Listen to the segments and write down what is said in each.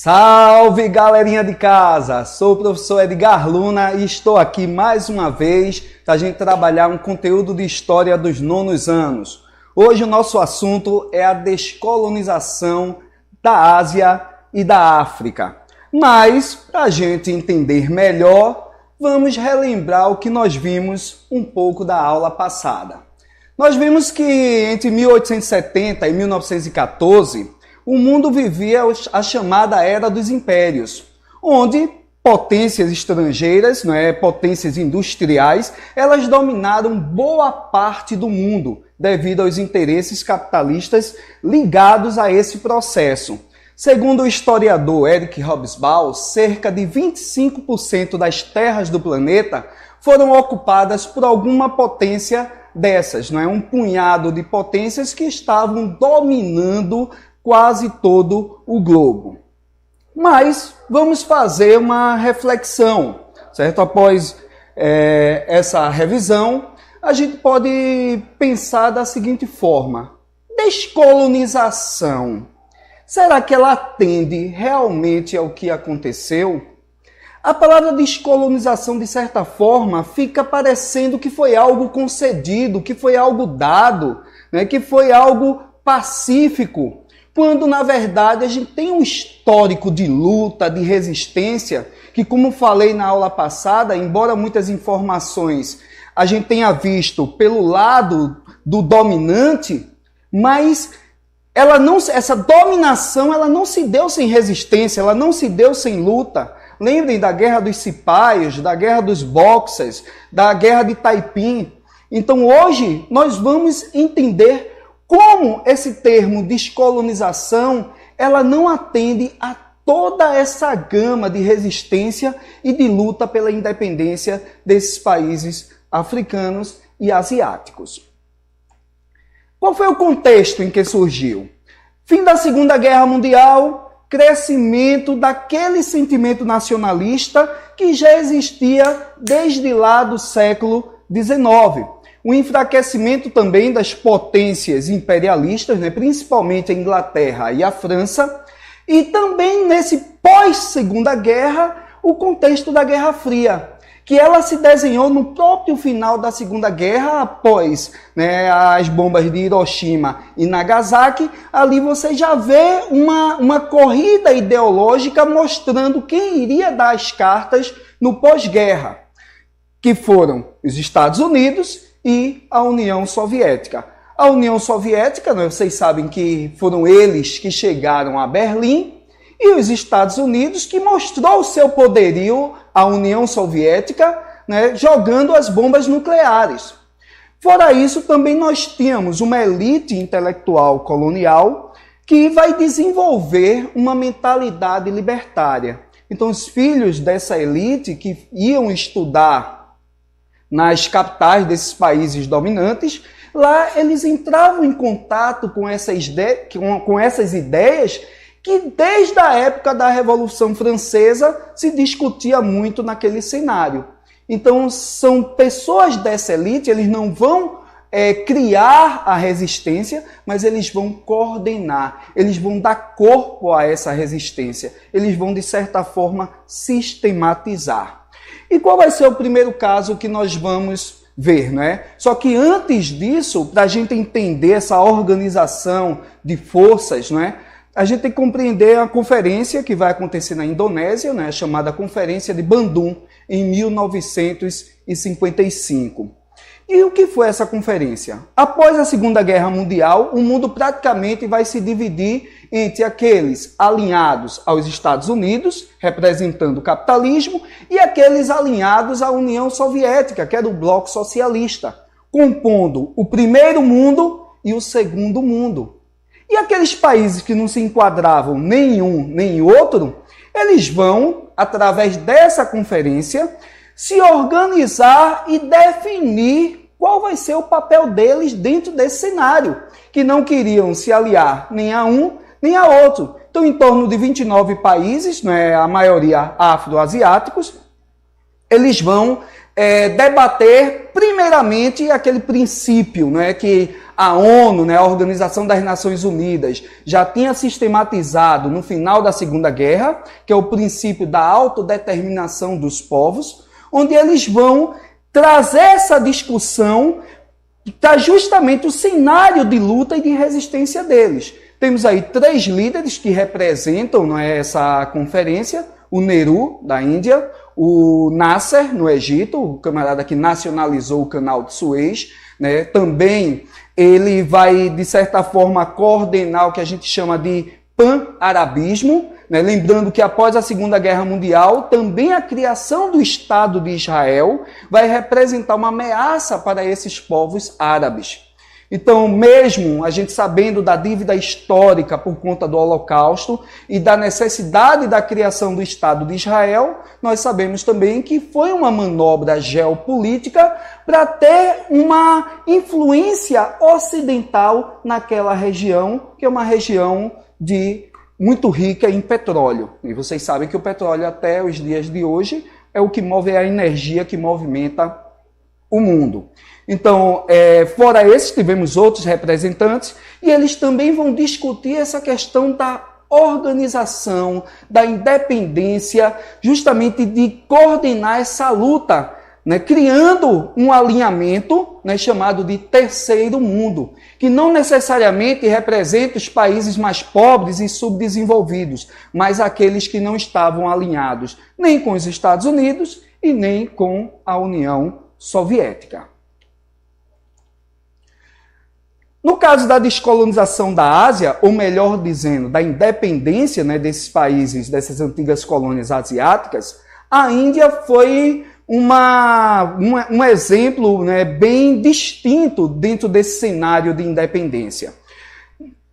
Salve, galerinha de casa! Sou o professor Edgar Luna e estou aqui mais uma vez para a gente trabalhar um conteúdo de história dos nonos anos. Hoje o nosso assunto é a descolonização da Ásia e da África. Mas, para a gente entender melhor, vamos relembrar o que nós vimos um pouco da aula passada. Nós vimos que entre 1870 e 1914, o mundo vivia a chamada Era dos Impérios, onde potências estrangeiras, potências industriais, elas dominaram boa parte do mundo, devido aos interesses capitalistas ligados a esse processo. Segundo o historiador Eric Hobsbawm, cerca de 25% das terras do planeta foram ocupadas por alguma potência dessas, um punhado de potências que estavam dominando quase todo o globo. Mas vamos fazer uma reflexão, certo? Após essa revisão, a gente pode pensar da seguinte forma: descolonização, será que ela atende realmente ao que aconteceu? A palavra descolonização, de certa forma, fica parecendo que foi algo concedido, que foi algo dado, que foi algo pacífico, quando, na verdade, a gente tem um histórico de luta, de resistência, que, como falei na aula passada, embora muitas informações a gente tenha visto pelo lado do dominante, mas essa dominação ela não se deu sem resistência, ela não se deu sem luta. Lembrem da Guerra dos Cipaios, da Guerra dos Boxers, da Guerra de Taiping. Então, hoje, nós vamos entender como esse termo descolonização, ela não atende a toda essa gama de resistência e de luta pela independência desses países africanos e asiáticos. Qual foi o contexto em que surgiu? Fim da Segunda Guerra Mundial, crescimento daquele sentimento nacionalista que já existia desde lá do século XIX. O enfraquecimento também das potências imperialistas, principalmente a Inglaterra e a França, e também nesse pós-Segunda Guerra, o contexto da Guerra Fria, que ela se desenhou no próprio final da Segunda Guerra, após as bombas de Hiroshima e Nagasaki. Ali você já vê uma corrida ideológica mostrando quem iria dar as cartas no pós-guerra, que foram os Estados Unidos e a União Soviética. A União Soviética, vocês sabem que foram eles que chegaram a Berlim, e os Estados Unidos, que mostrou o seu poderio, a União Soviética, jogando as bombas nucleares. Fora isso, também nós tínhamos uma elite intelectual colonial que vai desenvolver uma mentalidade libertária. Então, os filhos dessa elite que iam estudar nas capitais desses países dominantes, lá eles entravam em contato com essas ideias que desde a época da Revolução Francesa se discutia muito naquele cenário. Então, são pessoas dessa elite, eles não vão criar a resistência, mas eles vão coordenar, eles vão dar corpo a essa resistência, eles vão, de certa forma, sistematizar. E qual vai ser o primeiro caso que nós vamos ver, Só que antes disso, para a gente entender essa organização de forças, a gente tem que compreender a conferência que vai acontecer na Indonésia, chamada Conferência de Bandung, em 1955. E o que foi essa conferência? Após a Segunda Guerra Mundial, o mundo praticamente vai se dividir entre aqueles alinhados aos Estados Unidos, representando o capitalismo, e aqueles alinhados à União Soviética, que era o bloco socialista, compondo o primeiro mundo e o segundo mundo. E aqueles países que não se enquadravam nem um nem outro, eles vão, através dessa conferência, se organizar e definir qual vai ser o papel deles dentro desse cenário, que não queriam se aliar nem a um nem a outro. Então, em torno de 29 países, a maioria afro-asiáticos, eles vão debater primeiramente aquele princípio, que a ONU, né, a Organização das Nações Unidas, já tinha sistematizado no final da Segunda Guerra, que é o princípio da autodeterminação dos povos, onde eles vão trazer essa discussão para justamente o cenário de luta e de resistência deles. Temos aí 3 líderes que representam, não é, essa conferência: o Nehru, da Índia, o Nasser, no Egito, o camarada que nacionalizou o canal de Suez, né? Também ele vai, de certa forma, coordenar o que a gente chama de pan-arabismo, né? Lembrando que após a Segunda Guerra Mundial, também a criação do Estado de Israel vai representar uma ameaça para esses povos árabes. Então, mesmo a gente sabendo da dívida histórica por conta do Holocausto e da necessidade da criação do Estado de Israel, nós sabemos também que foi uma manobra geopolítica para ter uma influência ocidental naquela região, que é uma região muito rica em petróleo. E vocês sabem que o petróleo, até os dias de hoje, é o que move a energia que movimenta o mundo. Então, fora esses, tivemos outros representantes, e eles também vão discutir essa questão da organização, da independência, justamente de coordenar essa luta, né, criando um alinhamento, né, chamado de Terceiro Mundo, que não necessariamente representa os países mais pobres e subdesenvolvidos, mas aqueles que não estavam alinhados nem com os Estados Unidos e nem com a União Soviética. No caso da descolonização da Ásia, ou melhor dizendo, da independência, né, desses países, dessas antigas colônias asiáticas, a Índia foi um exemplo, né, bem distinto dentro desse cenário de independência.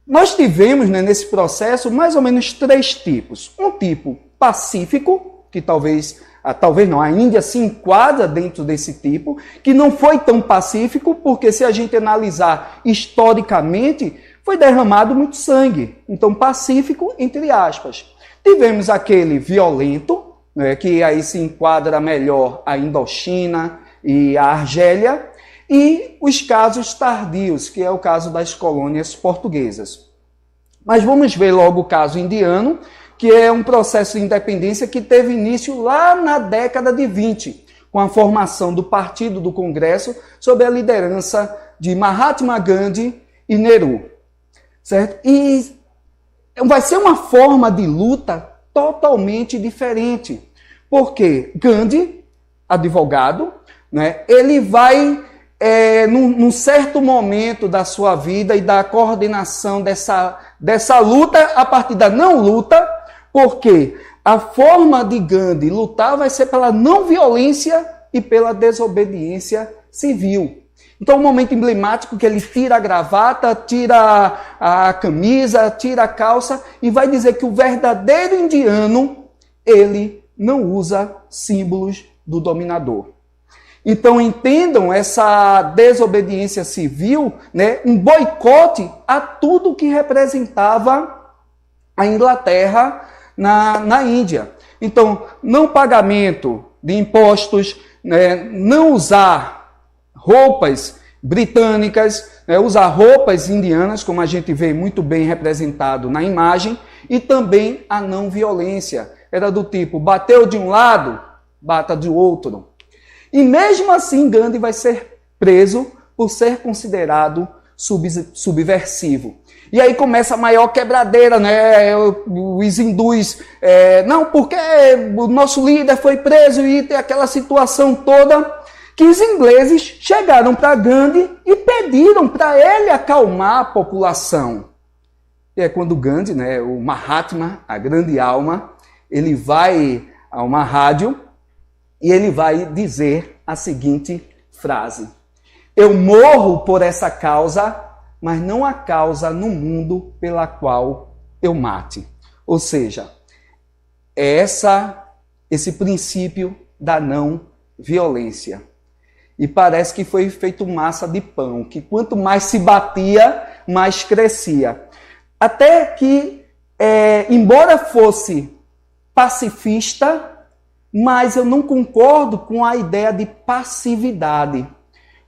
Nós tivemos, né, nesse processo mais ou menos 3 tipos. Um tipo pacífico, que talvez não, a Índia se enquadra dentro desse tipo, que não foi tão pacífico, porque se a gente analisar historicamente, foi derramado muito sangue. Então, pacífico, entre aspas. Tivemos aquele violento, né, que aí se enquadra melhor a Indochina e a Argélia, e os casos tardios, que é o caso das colônias portuguesas. Mas vamos ver logo o caso indiano, que é um processo de independência que teve início lá na década de 20, com a formação do Partido do Congresso, sob a liderança de Mahatma Gandhi e Nehru. Certo? E vai ser uma forma de luta totalmente diferente, porque Gandhi, advogado, né, ele vai, num certo momento da sua vida e da coordenação dessa luta, a partir da não luta, porque a forma de Gandhi lutar vai ser pela não violência e pela desobediência civil. Então, um momento emblemático que ele tira a gravata, tira a camisa, tira a calça e vai dizer que o verdadeiro indiano, ele não usa símbolos do dominador. Então, entendam essa desobediência civil, né, um boicote a tudo que representava a Inglaterra na Índia. Então, não pagamento de impostos, né, não usar roupas britânicas, né, usar roupas indianas, como a gente vê muito bem representado na imagem, e também a não violência. Era do tipo, bateu de um lado, bata do outro. E mesmo assim, Gandhi vai ser preso por ser considerado subversivo. E aí começa a maior quebradeira, né? Os hindus, não, porque o nosso líder foi preso e tem aquela situação toda, que os ingleses chegaram para Gandhi e pediram para ele acalmar a população. E é quando Gandhi, né, o Mahatma, a grande alma, ele vai a uma rádio e ele vai dizer a seguinte frase: eu morro por essa causa, mas não há causa no mundo pela qual eu mate. Ou seja, é esse princípio da não violência. E parece que foi feito massa de pão, que quanto mais se batia, mais crescia. Até que, embora fosse pacifista, mas eu não concordo com a ideia de passividade.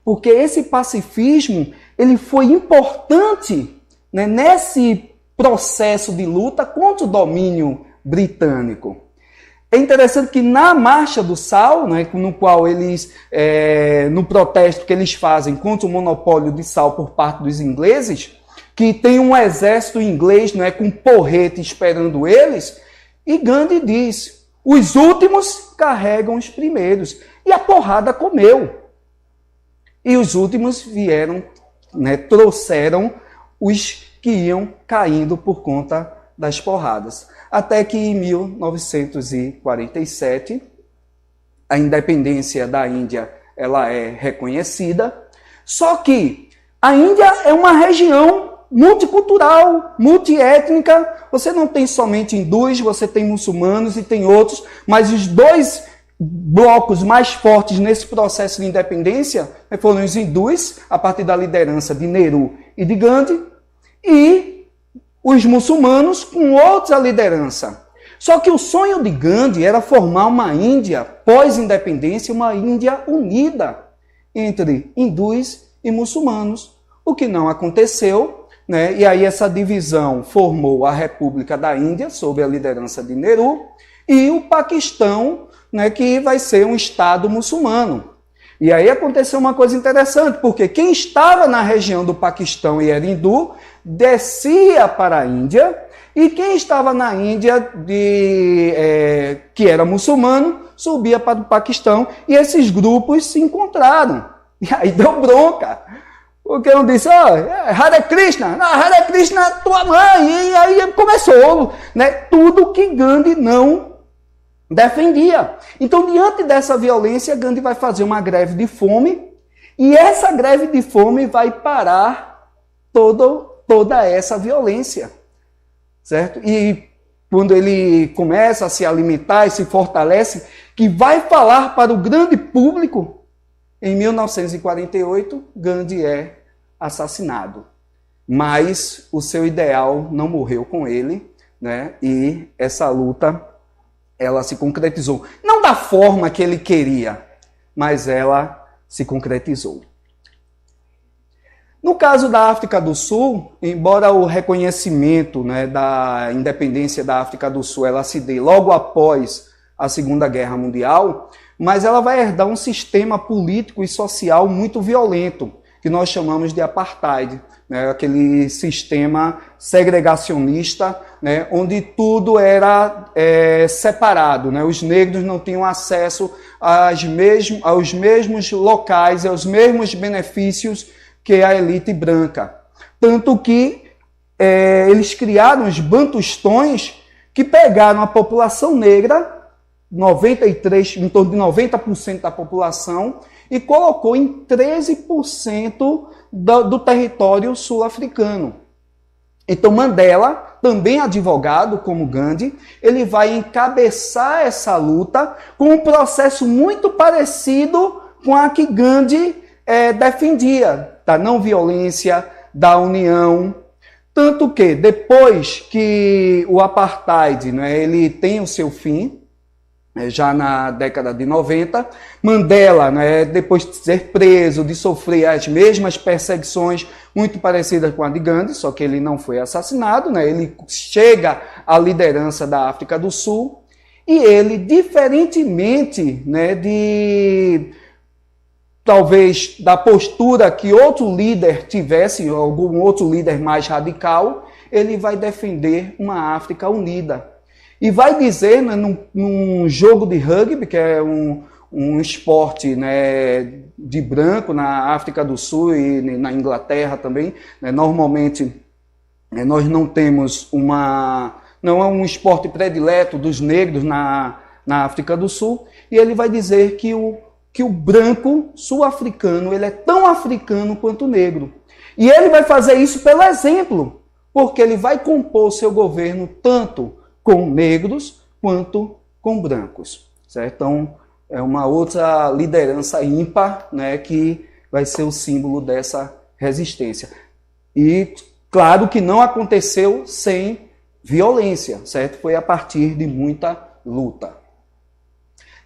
porque esse pacifismo ele foi importante, né, nesse processo de luta contra o domínio britânico. É interessante que na Marcha do Sal, né, no qual eles, no protesto que eles fazem contra o monopólio de sal por parte dos ingleses, que tem um exército inglês, né, com porrete esperando eles, e Gandhi diz, os últimos carregam os primeiros. E a porrada comeu. E os últimos vieram, né, trouxeram os que iam caindo por conta das porradas. Até que em 1947, a independência da Índia ela é reconhecida. Só que a Índia é uma região multicultural, multiétnica. Você não tem somente hindus, você tem muçulmanos e tem outros, mas os dois blocos mais fortes nesse processo de independência foram os hindus, a partir da liderança de Nehru e de Gandhi, e os muçulmanos com outra liderança. Só que o sonho de Gandhi era formar uma Índia pós-independência, uma Índia unida entre hindus e muçulmanos, o que não aconteceu, né? E aí essa divisão formou a República da Índia, sob a liderança de Nehru, e o Paquistão, né, que vai ser um Estado muçulmano. E aí aconteceu uma coisa interessante, porque quem estava na região do Paquistão e era hindu, descia para a Índia, e quem estava na Índia, que era muçulmano, subia para o Paquistão, e esses grupos se encontraram. E aí deu bronca. Porque um disse, Hare Krishna, Hare Krishna é tua mãe, e aí começou, né, tudo que Gandhi não defendia. Então, diante dessa violência, Gandhi vai fazer uma greve de fome, e essa greve de fome vai parar toda essa violência, certo? E quando ele começa a se alimentar e se fortalece, que vai falar para o grande público, em 1948, Gandhi é assassinado. Mas o seu ideal não morreu com ele, né? E essa luta ela se concretizou. Não da forma que ele queria, mas ela se concretizou. No caso da África do Sul, embora o reconhecimento, né, da independência da África do Sul ela se dê logo após a Segunda Guerra Mundial, mas ela vai herdar um sistema político e social muito violento, que nós chamamos de apartheid, né, aquele sistema segregacionista, né, onde tudo era separado, né, os negros não tinham acesso aos mesmos locais, aos mesmos benefícios que a elite branca. Tanto que eles criaram os bantustões que pegaram a população negra, 93, em torno de 90% da população, e colocou em 13% do território sul-africano. Então Mandela, também advogado como Gandhi, ele vai encabeçar essa luta com um processo muito parecido com a que Gandhi defendia, da não violência, da união. Tanto que depois que o apartheid, né, ele tem o seu fim, já na década de 90, Mandela, né, depois de ser preso, de sofrer as mesmas perseguições muito parecidas com a de Gandhi, só que ele não foi assassinado, né, ele chega à liderança da África do Sul, e ele, diferentemente, né, talvez da postura que outro líder tivesse, algum outro líder mais radical, ele vai defender uma África unida. E vai dizer, né, num jogo de rugby, que é um esporte, né, de branco na África do Sul e na Inglaterra também, né, normalmente nós não temos não é um esporte predileto dos negros na África do Sul, e ele vai dizer que o branco sul-africano ele é tão africano quanto o negro. E ele vai fazer isso pelo exemplo, porque ele vai compor seu governo tanto com negros quanto com brancos, certo? Então, é uma outra liderança ímpar, né, que vai ser o símbolo dessa resistência. E, claro que não aconteceu sem violência, certo? Foi a partir de muita luta.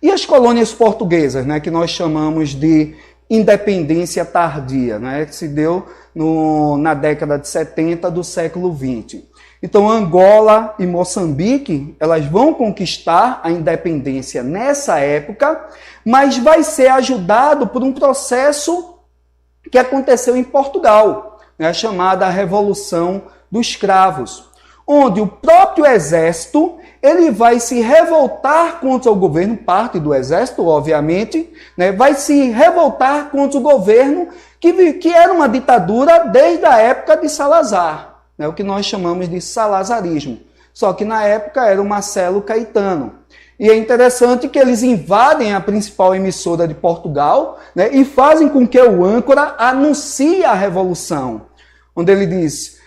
E as colônias portuguesas, né, que nós chamamos de independência tardia, né, que se deu na década de 70 do século XX. Então, Angola e Moçambique, elas vão conquistar a independência nessa época, mas vai ser ajudado por um processo que aconteceu em Portugal, né, chamada Revolução dos Cravos, onde o próprio exército ele vai se revoltar contra o governo, parte do exército, obviamente, né, vai se revoltar contra o governo que era uma ditadura desde a época de Salazar, né, o que nós chamamos de salazarismo. Só que na época era o Marcelo Caetano. E é interessante que eles invadem a principal emissora de Portugal, né, e fazem com que o âncora anuncie a revolução, onde ele diz...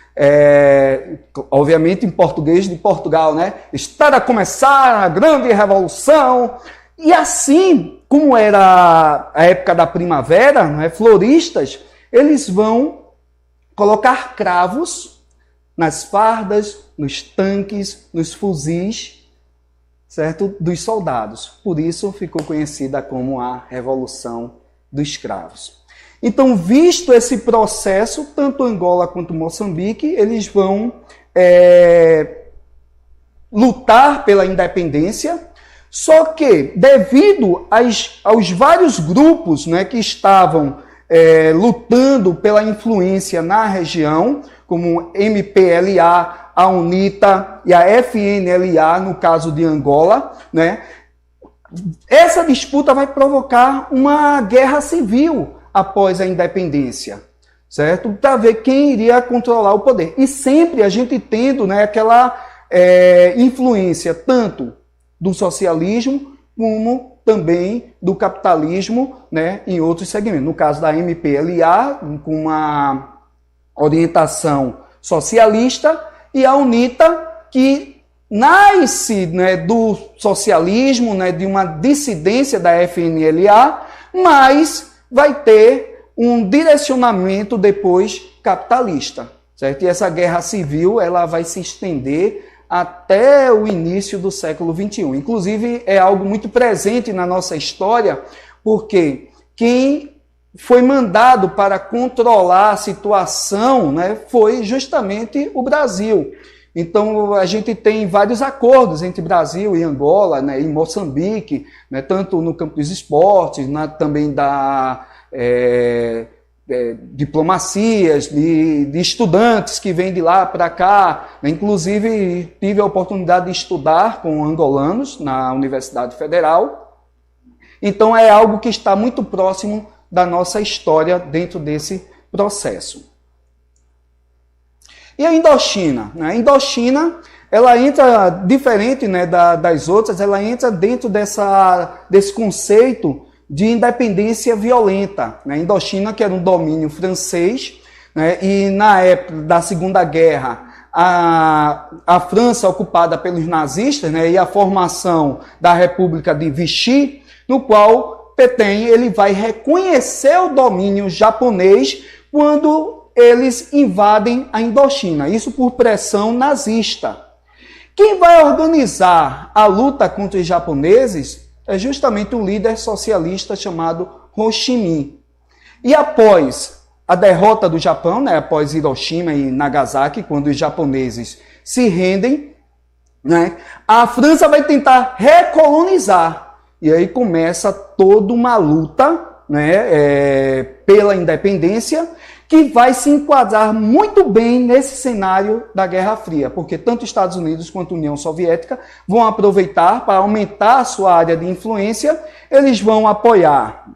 obviamente em português de Portugal, né? Está a começar a grande revolução. E assim, como era a época da primavera, né, floristas, eles vão colocar cravos nas fardas, nos tanques, nos fuzis, certo? Dos soldados. Por isso ficou conhecida como a Revolução dos Cravos. Então, visto esse processo, tanto Angola quanto Moçambique, eles vão lutar pela independência, só que, devido aos vários grupos, né, que estavam lutando pela influência na região, como MPLA, a UNITA e a FNLA, no caso de Angola, né, essa disputa vai provocar uma guerra civil após a independência, certo? Para ver quem iria controlar o poder. E sempre a gente tendo, né, aquela influência tanto do socialismo como também do capitalismo, né, em outros segmentos. No caso da MPLA, com uma orientação socialista, e a UNITA, que nasce, né, do socialismo, né, de uma dissidência da FNLA, mas vai ter um direcionamento depois capitalista, certo? E essa guerra civil ela vai se estender até o início do século XXI. Inclusive, é algo muito presente na nossa história, porque quem foi mandado para controlar a situação, né, foi justamente o Brasil. Então, a gente tem vários acordos entre Brasil e Angola, né, e Moçambique, né, tanto no campo dos esportes, também da diplomacias, de estudantes que vêm de lá para cá. Inclusive, tive a oportunidade de estudar com angolanos na Universidade Federal. Então, é algo que está muito próximo da nossa história dentro desse processo. E a Indochina? A Indochina, ela entra, diferente, né, das outras, ela entra dentro desse conceito de independência violenta. A Indochina, que era um domínio francês, né, e na época da Segunda Guerra, a França ocupada pelos nazistas, né, e a formação da República de Vichy, no qual Pétain ele vai reconhecer o domínio japonês quando eles invadem a Indochina, isso por pressão nazista. Quem vai organizar a luta contra os japoneses é justamente um líder socialista chamado Ho Chi Minh. E após a derrota do Japão, né, após Hiroshima e Nagasaki, quando os japoneses se rendem, né, a França vai tentar recolonizar. E aí começa toda uma luta, né, pela independência, que vai se enquadrar muito bem nesse cenário da Guerra Fria, porque tanto Estados Unidos quanto a União Soviética vão aproveitar para aumentar a sua área de influência. Eles vão apoiar,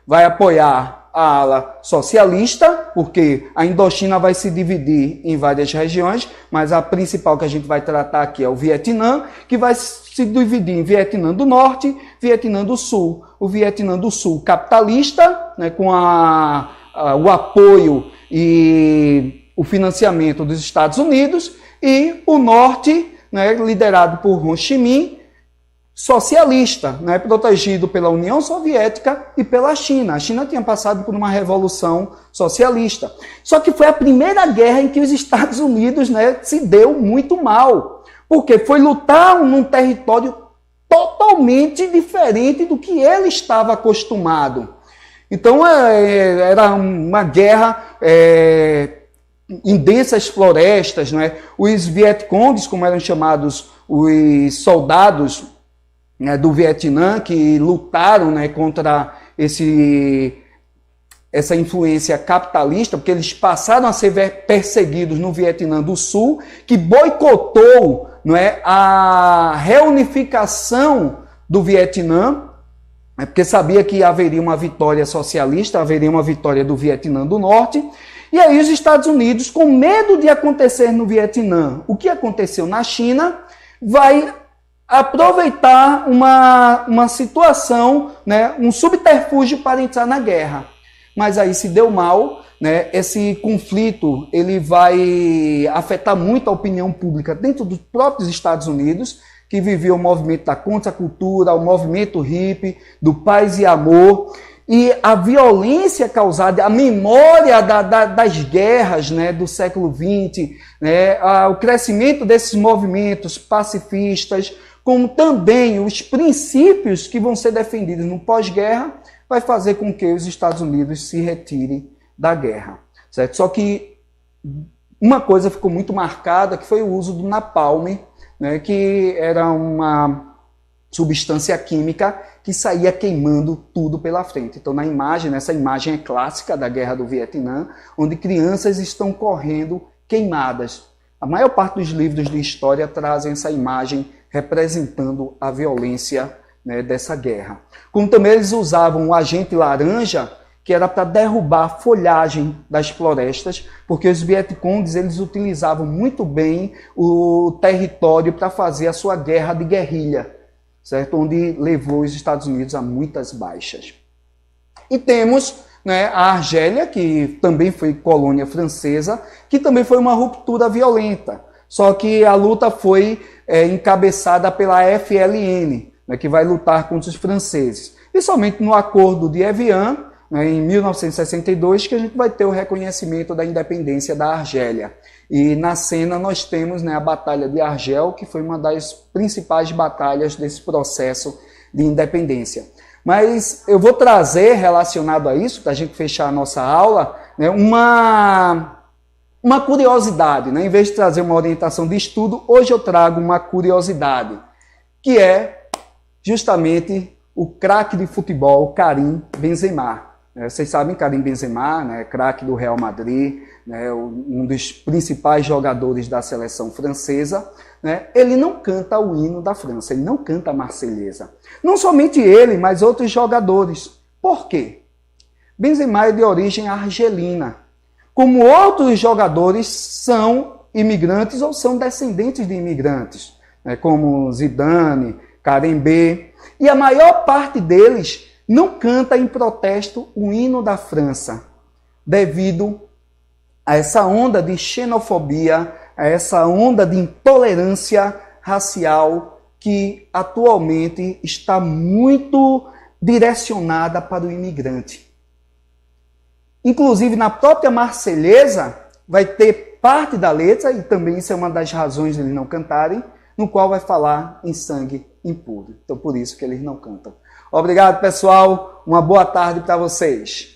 vai apoiar a ala socialista, porque a Indochina vai se dividir em várias regiões, mas a principal que a gente vai tratar aqui é o Vietnã, que vai se dividir em Vietnã do Norte, Vietnã do Sul. O Vietnã do Sul capitalista, né, com o apoio e o financiamento dos Estados Unidos, e o Norte, né, liderado por Ho Chi Minh, socialista, né, protegido pela União Soviética e pela China. A China tinha passado por uma revolução socialista. Só que foi a primeira guerra em que os Estados Unidos, né, se deu muito mal, porque foi lutar num território totalmente diferente do que ele estava acostumado. Então era uma guerra em densas florestas, não é? Os Vietcongs, como eram chamados os soldados, né, do Vietnã, que lutaram, né, contra essa influência capitalista, porque eles passaram a ser perseguidos no Vietnã do Sul, que boicotou, não é, a reunificação do Vietnã, porque sabia que haveria uma vitória socialista, haveria uma vitória do Vietnã do Norte. E aí os Estados Unidos, com medo de acontecer no Vietnã o que aconteceu na China, vai aproveitar uma situação, né, um subterfúgio para entrar na guerra. Mas aí se deu mal, né? Esse conflito ele vai afetar muito a opinião pública dentro dos próprios Estados Unidos, que vivia o movimento da contracultura, o movimento hippie, do paz e amor, e a violência causada, a memória das guerras, né, do século XX, né, o crescimento desses movimentos pacifistas, como também os princípios que vão ser defendidos no pós-guerra, vai fazer com que os Estados Unidos se retirem da guerra, certo? Só que uma coisa ficou muito marcada, que foi o uso do napalm, né, que era uma substância química que saía queimando tudo pela frente. Então, na imagem, essa imagem é clássica da Guerra do Vietnã, onde crianças estão correndo queimadas. A maior parte dos livros de história trazem essa imagem representando a violência, né, dessa guerra. Como também eles usavam o agente laranja, que era para derrubar a folhagem das florestas, porque os Vietcongs eles utilizavam muito bem o território para fazer a sua guerra de guerrilha, certo? Onde levou os Estados Unidos a muitas baixas. E temos, né, a Argélia, que também foi colônia francesa, que também foi uma ruptura violenta, só que a luta foi encabeçada pela FLN, né, que vai lutar contra os franceses. E somente no Acordo de Evian, né, em 1962, que a gente vai ter o reconhecimento da independência da Argélia. E na cena nós temos, né, a Batalha de Argel, que foi uma das principais batalhas desse processo de independência. Mas eu vou trazer, relacionado a isso, para a gente fechar a nossa aula, né, uma curiosidade. Né? Em vez de trazer uma orientação de estudo, hoje eu trago uma curiosidade, que é justamente o craque de futebol, Karim Benzema. Vocês sabem, Karim Benzema, né, craque do Real Madrid, né, um dos principais jogadores da seleção francesa, né, ele não canta o hino da França, ele não canta a Marselhesa. Não somente ele, mas outros jogadores. Por quê? Benzema é de origem argelina. Como outros jogadores são imigrantes ou são descendentes de imigrantes, né, como Zidane, Karembé, e a maior parte deles não canta em protesto o hino da França, devido a essa onda de xenofobia, a essa onda de intolerância racial que atualmente está muito direcionada para o imigrante. Inclusive, na própria Marselhesa, vai ter parte da letra, e também isso é uma das razões de eles não cantarem, no qual vai falar em sangue impuro. Então, por isso que eles não cantam. Obrigado, pessoal. Uma boa tarde para vocês.